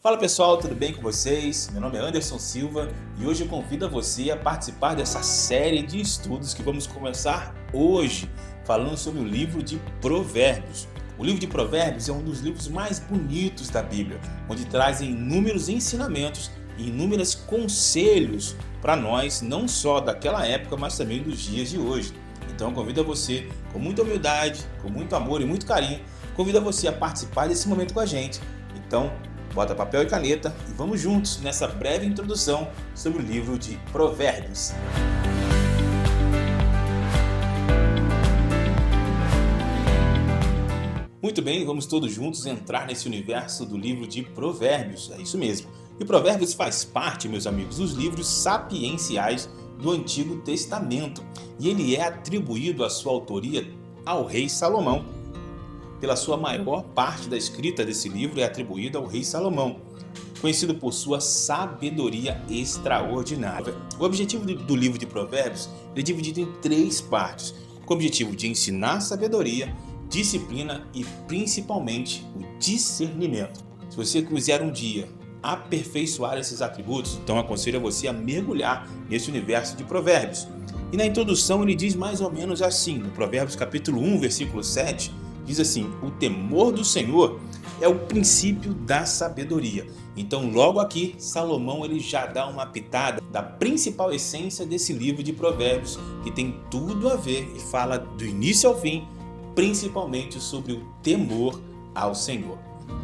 Fala pessoal, tudo bem com vocês? Meu nome é Anderson Silva e hoje eu convido você a participar dessa série de estudos que vamos começar hoje, falando sobre o livro de Provérbios. O livro de Provérbios é um dos livros mais bonitos da Bíblia, onde trazem inúmeros ensinamentos e inúmeros conselhos para nós, não só daquela época, mas também dos dias de hoje. Então eu convido você, com muita humildade, com muito amor e muito carinho, convido você a participar desse momento com a gente. Então, bota papel e caneta e vamos juntos nessa breve introdução sobre o livro de Provérbios. Muito bem, vamos todos juntos entrar nesse universo do livro de Provérbios, é isso mesmo. E Provérbios faz parte, meus amigos, dos livros sapienciais do Antigo Testamento e ele é atribuído a sua autoria ao rei Salomão. Pela sua maior parte da escrita desse livro é atribuída ao rei Salomão, conhecido por sua sabedoria extraordinária. O objetivo do livro de Provérbios é dividido em 3 partes, com o objetivo de ensinar sabedoria, disciplina e principalmente o discernimento. Se você quiser um dia aperfeiçoar esses atributos, então aconselho a você a mergulhar nesse universo de Provérbios. E na introdução ele diz mais ou menos assim, no Provérbios capítulo 1, versículo 7, diz assim: o temor do Senhor é o princípio da sabedoria. Então logo aqui Salomão ele já dá uma pitada da principal essência desse livro de Provérbios, que tem tudo a ver e fala do início ao fim, principalmente sobre o temor ao Senhor.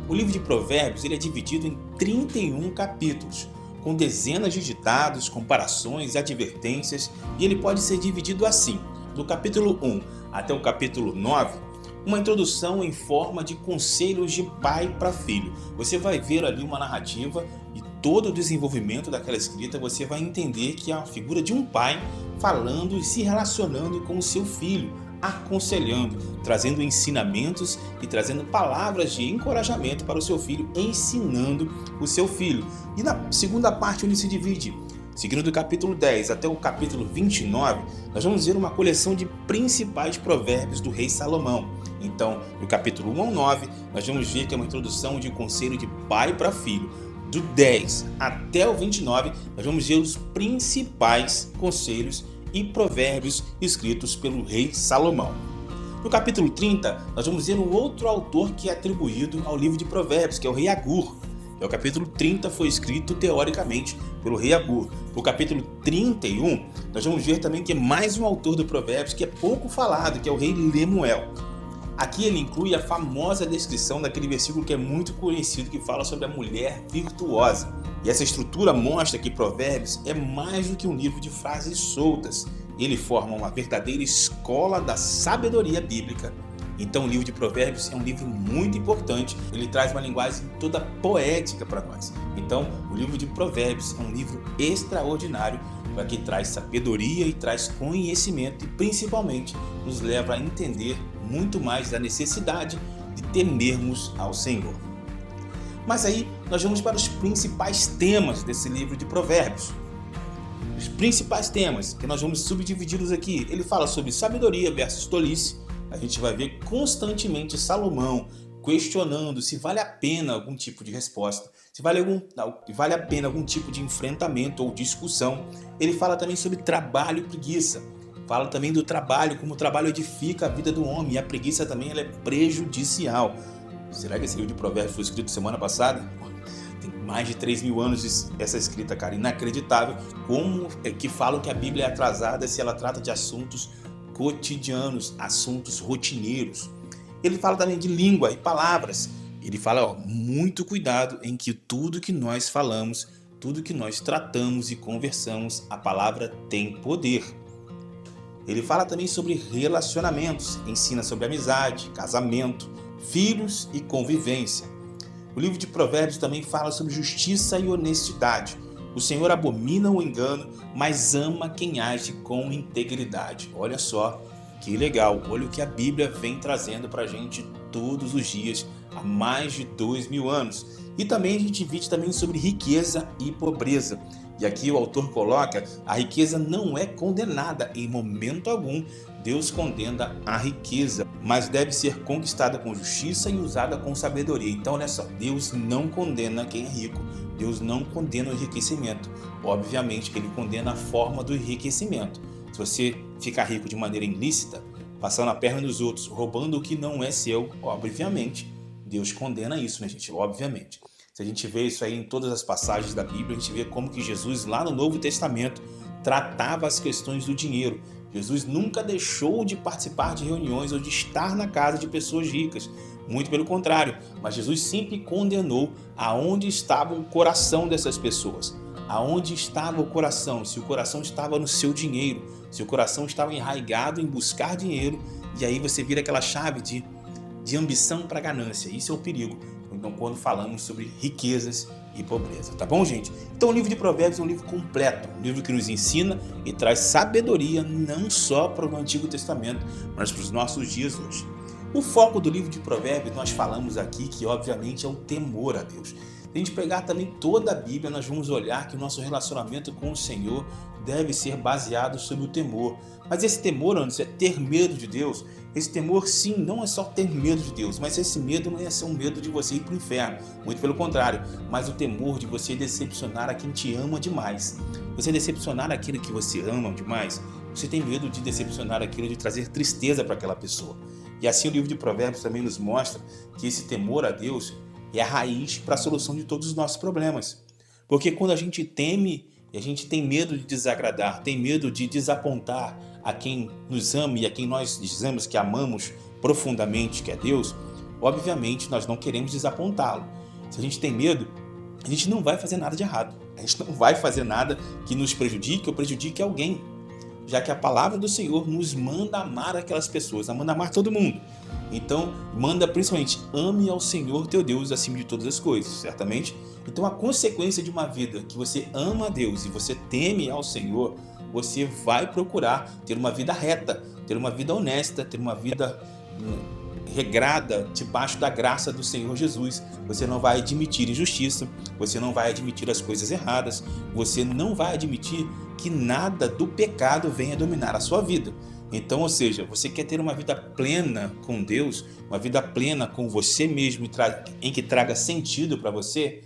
O livro de Provérbios ele é dividido em 31 capítulos, com dezenas de ditados, comparações, advertências, e ele pode ser dividido assim: do capítulo 1 até o capítulo 9, uma introdução em forma de conselhos de pai para filho. Você vai ver ali uma narrativa e todo o desenvolvimento daquela escrita você vai entender que é a figura de um pai falando e se relacionando com o seu filho, aconselhando, trazendo ensinamentos e trazendo palavras de encorajamento para o seu filho, ensinando o seu filho. E na segunda parte onde se divide, seguindo do capítulo 10 até o capítulo 29, nós vamos ver uma coleção de principais provérbios do rei Salomão. Então, do capítulo 1 ao 9, nós vamos ver que é uma introdução de conselho de pai para filho. Do 10 até o 29, nós vamos ver os principais conselhos e provérbios escritos pelo rei Salomão. No capítulo 30, nós vamos ver um outro autor que é atribuído ao livro de Provérbios, que é o rei Agur. O capítulo 30 foi escrito teoricamente pelo rei Agur. O capítulo 31, nós vamos ver também que é mais um autor do Provérbios que é pouco falado, que é o rei Lemuel. Aqui ele inclui a famosa descrição daquele versículo que é muito conhecido, que fala sobre a mulher virtuosa. E essa estrutura mostra que Provérbios é mais do que um livro de frases soltas. Ele forma uma verdadeira escola da sabedoria bíblica. Então o livro de Provérbios é um livro muito importante, ele traz uma linguagem toda poética para nós. Então o livro de Provérbios é um livro extraordinário, que traz sabedoria e traz conhecimento e principalmente nos leva a entender muito mais da necessidade de temermos ao Senhor. Mas aí nós vamos para os principais temas desse livro de Provérbios. Os principais temas que nós vamos subdividi-los aqui, ele fala sobre sabedoria versus tolice. A gente vai ver constantemente Salomão questionando se vale a pena algum tipo de resposta, se vale a pena algum tipo de enfrentamento ou discussão. Ele fala também sobre trabalho e preguiça. Fala também do trabalho, como o trabalho edifica a vida do homem, e a preguiça também ela é prejudicial. Será que esse livro de Provérbios foi escrito semana passada? Tem mais de 3.000 anos essa escrita, cara, inacreditável. Como é que falam que a Bíblia é atrasada se ela trata de assuntos cotidianos, assuntos rotineiros. Ele fala também de língua e palavras. Ele fala, muito cuidado em que tudo que nós falamos, tudo que nós tratamos e conversamos, a palavra tem poder. Ele fala também sobre relacionamentos, ensina sobre amizade, casamento, filhos e convivência. O livro de Provérbios também fala sobre justiça e honestidade. O Senhor abomina o engano, mas ama quem age com integridade. Olha só que legal, olha o que a Bíblia vem trazendo para a gente todos os dias, há mais de 2.000 anos. E também a gente divide também sobre riqueza e pobreza. E aqui o autor coloca, a riqueza não é condenada em momento algum, Deus condena a riqueza, mas deve ser conquistada com justiça e usada com sabedoria. Então, olha só, Deus não condena quem é rico, Deus não condena o enriquecimento. Obviamente que Ele condena a forma do enriquecimento. Se você ficar rico de maneira ilícita, passando a perna dos outros, roubando o que não é seu, obviamente, Deus condena isso, né, gente? Obviamente. Se a gente vê isso aí em todas as passagens da Bíblia, a gente vê como que Jesus, lá no Novo Testamento, tratava as questões do dinheiro. Jesus nunca deixou de participar de reuniões ou de estar na casa de pessoas ricas. Muito pelo contrário, mas Jesus sempre condenou aonde estava o coração dessas pessoas. Aonde estava o coração? Se o coração estava no seu dinheiro, se o coração estava enraizado em buscar dinheiro, e aí você vira aquela chave de ambição para ganância. Isso é o perigo. Então, quando falamos sobre riquezas e pobreza, tá bom, gente? Então, o livro de Provérbios é um livro completo, um livro que nos ensina e traz sabedoria não só para o Antigo Testamento, mas para os nossos dias hoje. O foco do livro de Provérbios, nós falamos aqui que, obviamente, é o temor a Deus. Se a gente pegar também toda a Bíblia, nós vamos olhar que o nosso relacionamento com o Senhor deve ser baseado sobre o temor. Mas esse temor, Anderson, é ter medo de Deus. Esse temor, sim, não é só ter medo de Deus, mas esse medo não é ser um medo de você ir para o inferno. Muito pelo contrário, mas o temor de você decepcionar a quem te ama demais. Você decepcionar aquele que você ama demais, você tem medo de decepcionar aquilo, de trazer tristeza para aquela pessoa. E assim o livro de Provérbios também nos mostra que esse temor a Deus é a raiz para a solução de todos os nossos problemas. Porque quando a gente teme e a gente tem medo de desagradar, tem medo de desapontar a quem nos ama e a quem nós dizemos que amamos profundamente, que é Deus, obviamente nós não queremos desapontá-lo. Se a gente tem medo, a gente não vai fazer nada de errado. A gente não vai fazer nada que nos prejudique ou prejudique alguém, já que a palavra do Senhor nos manda amar aquelas pessoas, manda amar todo mundo. Então, manda principalmente, ame ao Senhor teu Deus acima de todas as coisas, certamente. Então, a consequência de uma vida que você ama a Deus e você teme ao Senhor, você vai procurar ter uma vida reta, ter uma vida honesta, ter uma vida regrada debaixo da graça do Senhor Jesus. Você não vai admitir injustiça, você não vai admitir as coisas erradas, você não vai admitir que nada do pecado venha dominar a sua vida. Então, ou seja, você quer ter uma vida plena com Deus, uma vida plena com você mesmo, em que traga sentido para você,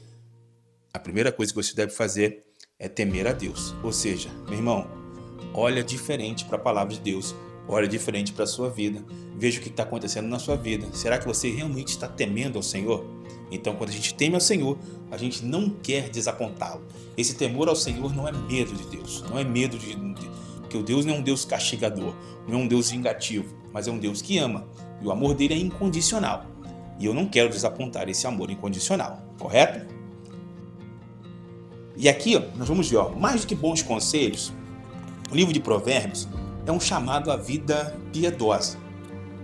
a primeira coisa que você deve fazer é temer a Deus. Ou seja, meu irmão, olha diferente para a palavra de Deus, olha diferente para a sua vida, veja o que está acontecendo na sua vida. Será que você realmente está temendo ao Senhor? Então, quando a gente teme ao Senhor, a gente não quer desapontá-lo. Esse temor ao Senhor não é medo de Deus, não é medo porque o Deus não é um Deus castigador, não é um Deus vingativo, mas é um Deus que ama, e o amor dele é incondicional. E eu não quero desapontar esse amor incondicional, correto? E aqui, nós vamos ver, mais do que bons conselhos, o livro de Provérbios é um chamado à vida piedosa.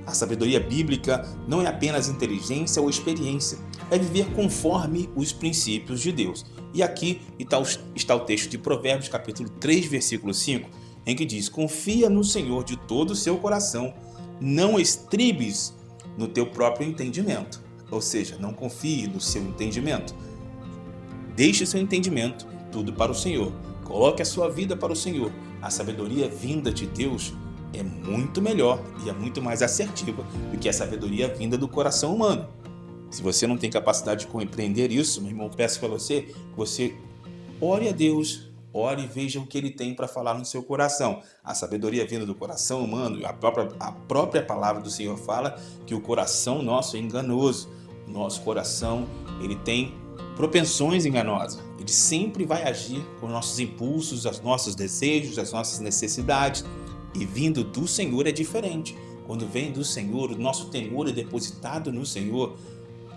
A sabedoria bíblica não é apenas inteligência ou experiência, é viver conforme os princípios de Deus. E aqui está o texto de Provérbios, capítulo 3, versículo 5, em que diz: confia no Senhor de todo o seu coração, não estribes no teu próprio entendimento. Ou seja, não confie no seu entendimento. Deixe seu entendimento tudo para o Senhor. Coloque a sua vida para o Senhor. A sabedoria vinda de Deus é muito melhor e é muito mais assertiva do que a sabedoria vinda do coração humano. Se você não tem capacidade de compreender isso, meu irmão, peço para você que você ore a Deus, ore e veja o que Ele tem para falar no seu coração. A sabedoria vinda do coração humano, a própria palavra do Senhor fala que o coração nosso é enganoso. O nosso coração, ele tem propensões enganosas. Ele sempre vai agir com os nossos impulsos, os nossos desejos, as nossas necessidades. E vindo do Senhor é diferente. Quando vem do Senhor, o nosso temor é depositado no Senhor.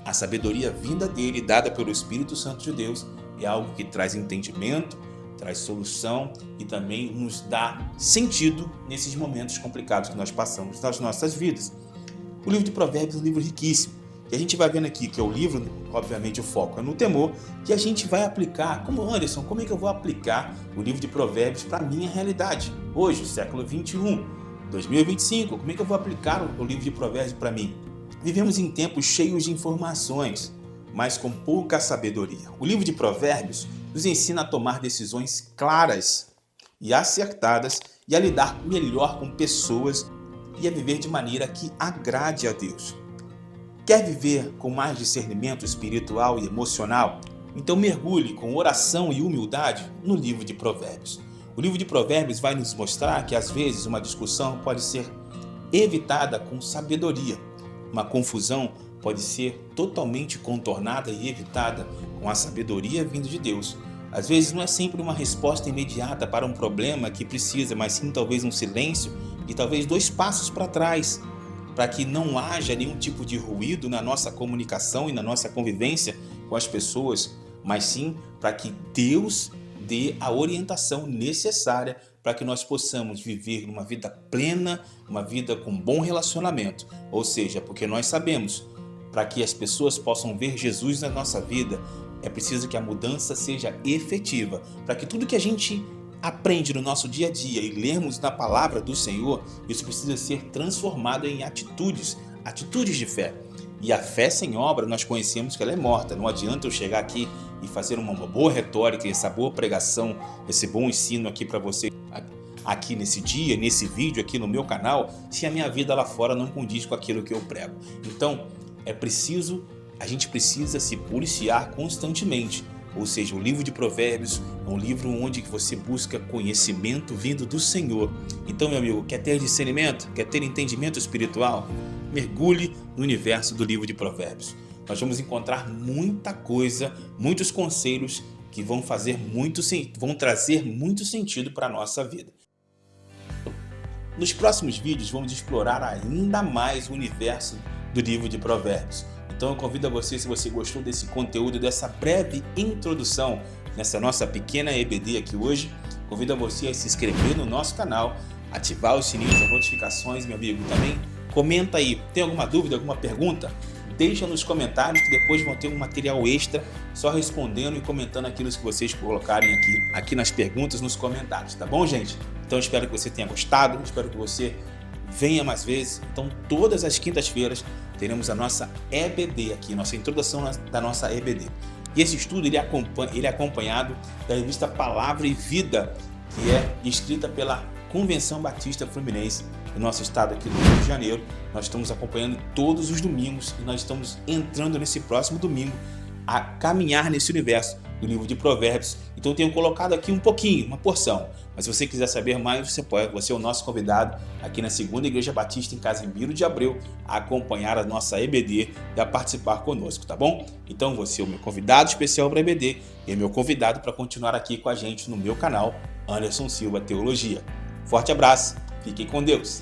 A sabedoria vinda dele, dada pelo Espírito Santo de Deus, é algo que traz entendimento, traz solução e também nos dá sentido nesses momentos complicados que nós passamos nas nossas vidas. O livro de Provérbios é um livro riquíssimo. E a gente vai vendo aqui que é o livro, obviamente o foco é no temor, que a gente vai aplicar. Como, Anderson, como é que eu vou aplicar o livro de Provérbios para a minha realidade? Hoje, século 21, 2025, como é que eu vou aplicar o livro de Provérbios para mim? Vivemos em tempos cheios de informações, mas com pouca sabedoria. O livro de Provérbios nos ensina a tomar decisões claras e acertadas e a lidar melhor com pessoas e a viver de maneira que agrade a Deus. Quer viver com mais discernimento espiritual e emocional? Então mergulhe com oração e humildade no livro de Provérbios. O livro de Provérbios vai nos mostrar que às vezes uma discussão pode ser evitada com sabedoria. Uma confusão pode ser totalmente contornada e evitada com a sabedoria vindo de Deus. Às vezes não é sempre uma resposta imediata para um problema que precisa, mas sim talvez um silêncio e talvez 2 passos para trás, para que não haja nenhum tipo de ruído na nossa comunicação e na nossa convivência com as pessoas, mas sim para que Deus dê a orientação necessária para que nós possamos viver uma vida plena, uma vida com bom relacionamento. Ou seja, porque nós sabemos, para que as pessoas possam ver Jesus na nossa vida, é preciso que a mudança seja efetiva, para que tudo que a gente aprende no nosso dia a dia e lermos na palavra do Senhor, isso precisa ser transformado em atitudes de fé. E a fé sem obra, nós conhecemos que ela é morta. Não adianta eu chegar aqui e fazer uma boa retórica, essa boa pregação, esse bom ensino aqui para você, aqui nesse dia, nesse vídeo aqui no meu canal, se a minha vida lá fora não condiz com aquilo que eu prego. Então, a gente precisa se policiar constantemente. Ou seja, o livro de Provérbios é um livro onde você busca conhecimento vindo do Senhor. Então, meu amigo, quer ter discernimento? Quer ter entendimento espiritual? Mergulhe no universo do livro de Provérbios. Nós vamos encontrar muita coisa, muitos conselhos que vão trazer muito sentido para a nossa vida. Nos próximos vídeos vamos explorar ainda mais o universo do livro de Provérbios. Então eu convido a você, se você gostou desse conteúdo, dessa breve introdução nessa nossa pequena EBD aqui hoje, convido a você a se inscrever no nosso canal, ativar o sininho das notificações, meu amigo. Também comenta aí, tem alguma dúvida, alguma pergunta? Deixa nos comentários que depois vão ter um material extra só respondendo e comentando aquilo que vocês colocarem aqui nas perguntas, nos comentários, tá bom, gente? Então espero que você tenha gostado, espero que você venha mais vezes. Então todas as quintas-feiras teremos a nossa EBD aqui, nossa introdução da nossa EBD. E esse estudo ele é acompanhado da revista Palavra e Vida, que é escrita pela Convenção Batista Fluminense do nosso estado aqui do Rio de Janeiro. Nós estamos acompanhando todos os domingos e nós estamos entrando nesse próximo domingo a caminhar nesse universo do livro de Provérbios. Então eu tenho colocado aqui um pouquinho, uma porção. Mas se você quiser saber mais, você é o nosso convidado aqui na Segunda Igreja Batista em Casimiro de Abreu a acompanhar a nossa EBD e a participar conosco, tá bom? Então você é o meu convidado especial para a EBD e é meu convidado para continuar aqui com a gente no meu canal Anderson Silva Teologia. Forte abraço, fiquem com Deus!